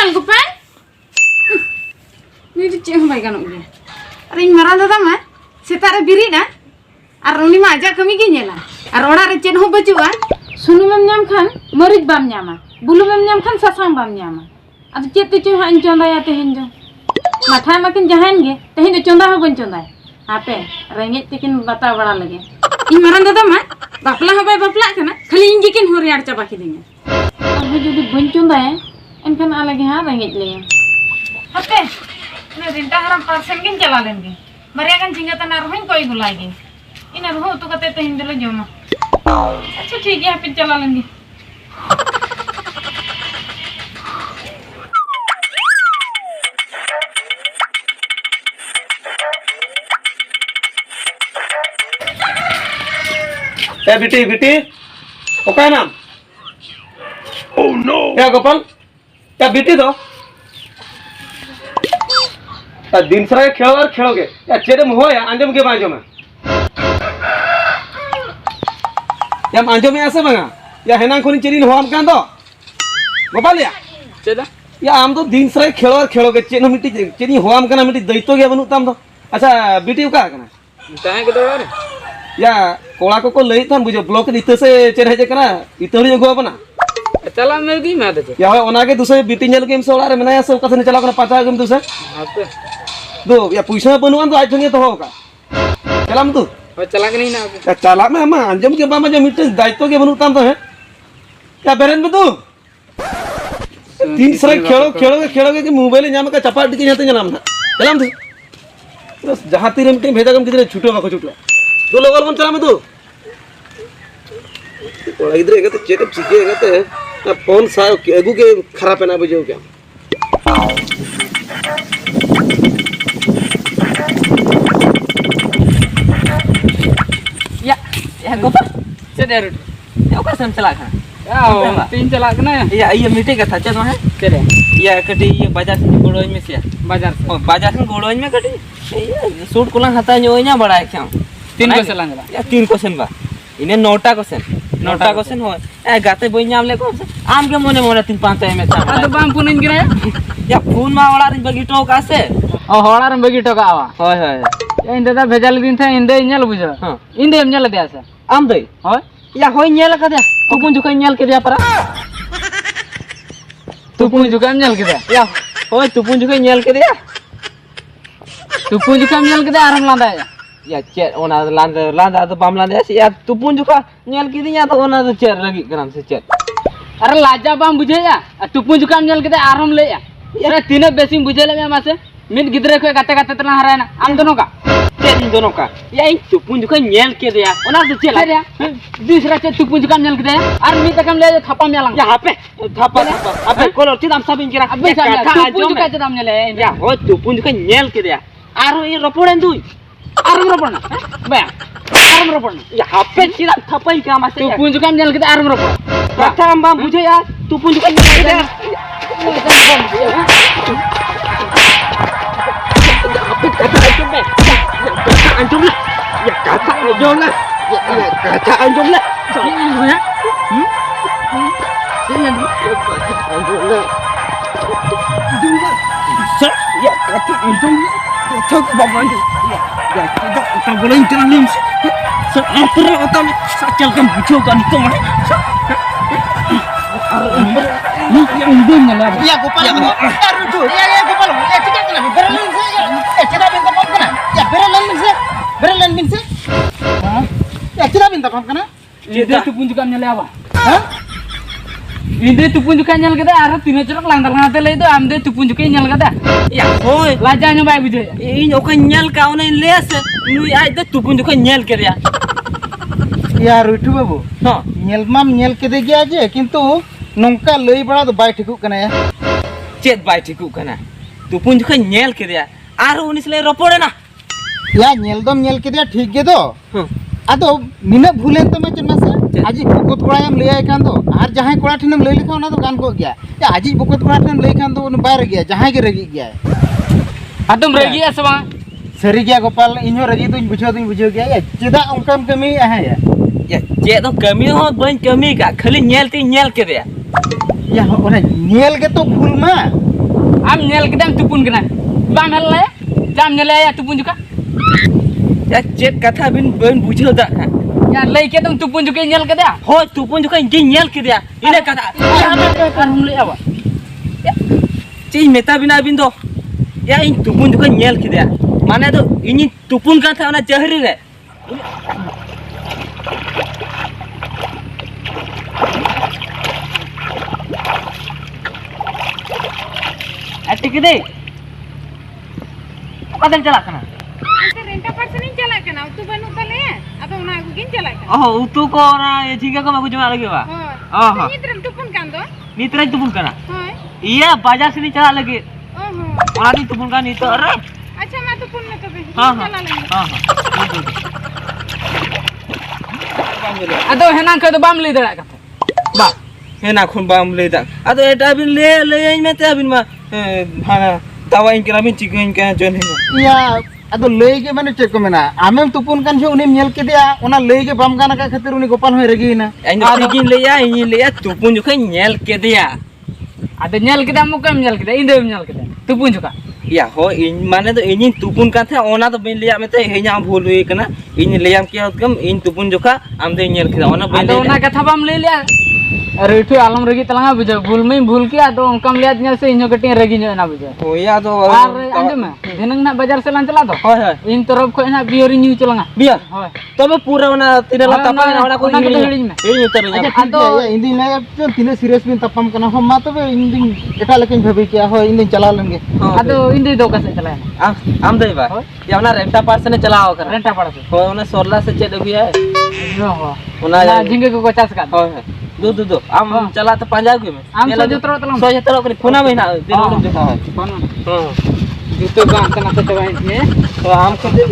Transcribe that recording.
Yang kupen? Ini di cek mai kan udah. Ring marah dadah mah. Setara biri dah. Aruni mah aja kami gini lah. Arora recen ho bajuan. Sunu mem nyam kan, merit bam nyama. Bulu mem nyam kan sasang bam nyama. Adu cek tu cek han conda ya tehen jo. Matha makin jahan ge, tehen jo conda ho ban conda. Ape, rengit tikin bata bada lagi. Ini marah dadah mah. Bapla habai bapla kana. Khali injikin horiar coba kidinga. Aku jadi ban conda ya. Enkan alagi ha rengit le. Ape, ini rinta haram persen gin cala lengi. Maria kan jingatan arwin koi gulai. Ini ruh tu kata teh dulu joma. अच्छा ठीक है फिर चला लेंगे बेटी बेटी ओका नाम ओह नो क्या गोपाल क्या बेटी दो दिन सारा खेलोगे या चेरे मुहो या अंजम के बाजू में या अंजम में ऐसे बंगा या हेनांग खोनी चेरी होम कान दो गोपाल या या आम तो दिन सारा खेलोगे चेनो मिट्टी चेरी होम काना मिट्टी दैतो गया बनू ताम दो अच्छा बेटी ओका कना ताहे के दो या कोड़ा को लई थान बुझो ब्लॉक इते से चेर हेजे कना इतहरी गो बना चला में दी मैं दे या ओना के दूसरे बीटी नेल गेम से ओला रे मनाया सब कथन चला कना पाचा गेम दूसरे आपे दो या पैसा बनुआन तो आज ठंगे तो होगा चलाम तू चला के नहीं ना आपे चला में हम अंजम के बामा जो मिटे दायित्व के बनू ताम तो है क्या बेरन में तू तीन सरे खेलोगे कि मोबाइल न्याम का चपाट के जाते जनाम ना चलाम तू बस जहां तीर मिटे भेजा गम कितने छूटो बाको छूटो दो लोगल बन चला में तू कोड़ा इधर एगते चेकअप सीखे एगते ना फोन सा एगु के खराब है ना बुझो क्या या गोपाल चले रुट या ओका सम चला खा या तीन चला के ना या ये मीटे का था चलो है चले या कटी ये बाजार से गोड़ोई में से बाजार से गोड़ोई में कटी सूट कुला हता न्योइना बड़ा है क्या तीन क्वेश्चन लांगला या तीन क्वेश्चन बा इने नोटा क्वेश्चन हो ए गाते बोई नाम ले को आम के मोने तीन पांच में था तो बाम पुनिन गिरा या फोन मा वाला rin bagi tok ase Oh hola rin bagi tok awa. होय होय Ya inde da bhejal din tha inde nyal bujo. Inde em nyal dia sa. आम दई Hoy. या होय nyel ka dia Tupun juga nyal ke dia para. Tupun juga nyal ke dia. या होय tupun juga nyel ke dia Tupun juga nyal ke dia aram landa ya. या chair ओना लांदा तो बाम लांदा या tupun juga nyel ke dia तो ओना तो चेर लगी ग्राम से chair Are laja bam buje ya. Tupun juga nyal ke dia aram le ya. Ere tine besim buje le me mase. Min gidre ko kata tena harana. Am dono ka. चेर इन दोनों का या इन tupun juga nyel ke dia ओना तो chair ya. Dusra ce tupun juga nyal ke dia. Ar mi takam le thapa me lang. या हापे थापा अबे कोलो तीन सब इन गिरा Abbe tupun juga ce dam nyale. या होय tupun juga nyel ke dia आरो ये रपोड़न दुई Aram ropona. Ba. Aram ropona. या हापे तीन थपाई का मासे Tupun juga nyal ke dia aram ropona. कथा हम बाम बुझे यार tupun juga nyel ke dia anjum lah ya kata anjum lah ya kata anjum lah Ya. anjum lah ya kata anjum cok bawa anjum ya kita boleh jalan nih apa otam sakal kan bujo kan itu mah Yang undung nyala. Ya Gopal. Ya Gopal. Ya tidak kena. Beralin saja. Tidak minta pam kena. Ya beralin min se. Ya tidak minta pam kena. Ide tupun juga nyala apa? Hah? Ide tupun juga nyala kita arah tino cerok lang ngate le itu amde tupun juga nyala kita. ya hoy Lajanya baik buje. इन ओका nyel ka ona les nu ai da tupun juga nyel ke dia Ya Rutu babu. no Nyel mam nyel kede gya aja. Kintu nongka lei bada tu bai thikuk kena ya. चेत bye ठिकू कना tupun juga nyel ke dia आरो उनिस ले रपोड़े ना Ya nyel dom nyel kede ठीक ge do. Ado mina bhulen to macam masa. Aji bukut kora yang lei kan do. Ar jahan kora thinam lei lekha ona to gan ko gya. Ya aji bukut kora thinam lei kan do un bai re gya. Jahan ge regi gya. Atum regi ya sama. Seri gya Gopal inyo regi tu bujo gya ya. Cida ongkam kami ah ya. या चेत तो कमी हो बन कमी का खाली nyel ti nyel ke dia Ya orang nyel ke to bhul ma. am nyel kedam tupun kena bam hal la jam nyel ya tupun juga ya cek kata bin bujau dak ya lay ke tum tupun juga nyel kedya ho tupun juga nyel kedya ini kata kan mulai apa ya cik meta bina bin do ya ini tupun juga nyel kedya mana tuh ini tupun kata ona jahri le Ati kede apa dan celak kana renta person ini jalan kan auto banu kale atau na aku gin jalan kan oh utu ko na ya jika ko aku cuma lagi ba oh ini terus tupun kan to mitra tupun kana hoy iya bajar sini celak lagi oh orang itu tupun kan itu are acha ma tupun na to be ha ado henang ko to bam le dara kata ba hena khun bam le dak ado eta bin le ain mete bin ma hana tawain kira bin chikin ka jon hena iya ado lay ge mane cek ko mena amem tupun kan jo unim nyel ke dia ona lay ge bam gana ka khatir uni gopal hoy regi na ain chikin le ya ini le ya tupun juga nyel ke dia ada nyel kita mukam nyel kita inde nyel kita tupun juga ya ho in mana tuh ini tupun kan tha ona to bin le ya mete henya bhul hoy kana ini le am kia kam in tupun juga am de nyel kita ona bin le ona katha bam le le अरे इठू आलम रगी तलंगा बुझा भूल में भूल किया तो उनकम लियात न्या से इनो cutting रगी न्या ना बुझा ओ या तो और अंजम में दिनंग ना बाजार से लान चला तो होय होय इन तरफ को ना बियरी न्यू चलंगा बियर होय तबे पूरा ना तिनेला तपा ना ona ko हिड़ी में ini utar aja ya ठीक है या इंदी ना तिने सीरियस बिन तपम कना हम मा तबे इंदी एटा लेकिन भाबी किया हो इंदी चला लेंगे अदो इंदी दो का से चलाया आम दे बा या ना रेंटा पार से चलाओ कर रेंटा पड़ा से हो ना सोरला से चेद भी है हो ओना झिंगे को 50 का होय दो आम चला तो पंजा के में आम सजतरो तलम सजतरो को खुना महीना दिन लोग देखा है कौन जूतो का अंत ना तो चबाई तो आम को दे